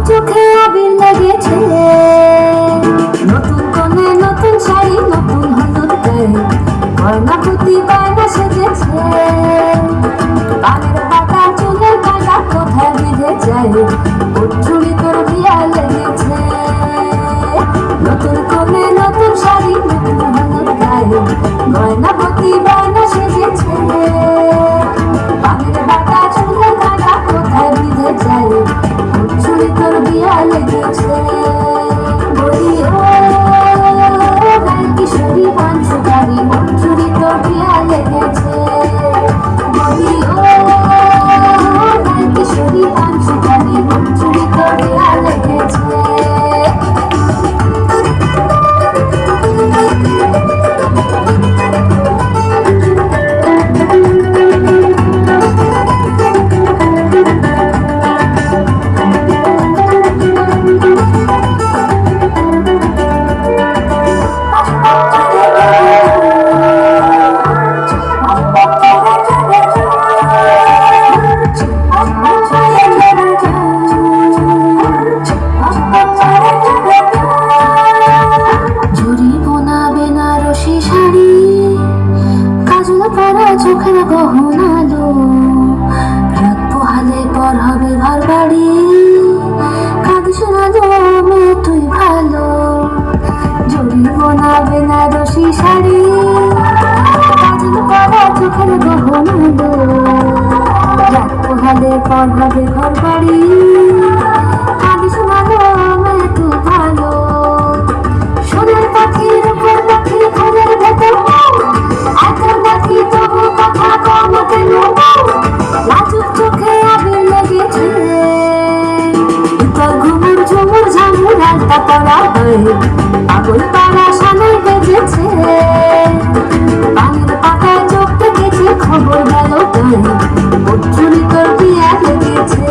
চোখে আবির লেগেছে, নতুন কোণে নতুন শাড়ি নতুন হলুদ গায়ে, গয়না পুঁতি গয়না সেজেছে। কানের পাতা চুলের কাটা কোথায় বিঁধে যায়, ওর চুড়ি তোর বিয়া লেগেছে। নতুন কোণে নতুন শাড়ি নতুন হলুদ গায়ে, গয়না পুঁতি গয়না সেজেছে। কানের পাতা চুলের কাটা কোথায় বিঁধে যায়, ওর চুড়ি তোর বিয়া লেগেছে। বলি ও গায়ে কিশোরী পাঞ্চুকারি, ওর চুড়ি তোর বিয়া লেগেছে। বলি ও গায়ে কিশোরী পাঞ্চুকারি, ওর চুড়ি তোর বিয়া লেগেছে। চোখের গহনালো রাত পোহালে পর হবে ঘর বাড়ি, কাঁদিস না জমে তুই ভালো। জড়ি বোনা বেনারসি শাড়ি, কাজল করা চোখের গহনালো রাত পোহালে পর হবে ঘর বাড়ি, কাঁদিস না জমে তুই ভালো। সোনার পাখির উপর পাখি ঘরের ভেতর এত পাখি তবু কথা কম কেন, লাজুক চোখে আবির লেগেছে। তোর ঘুমুর ঝুমুর ঝামুর আলতা পড়া হয়ে পাগল পাড়া সানাই বেজেছে। পানির পাতায় চোখ থেকেছে খবর গেল গায়ে, ওর চুড়ি তোর বিয়া লেগেছে।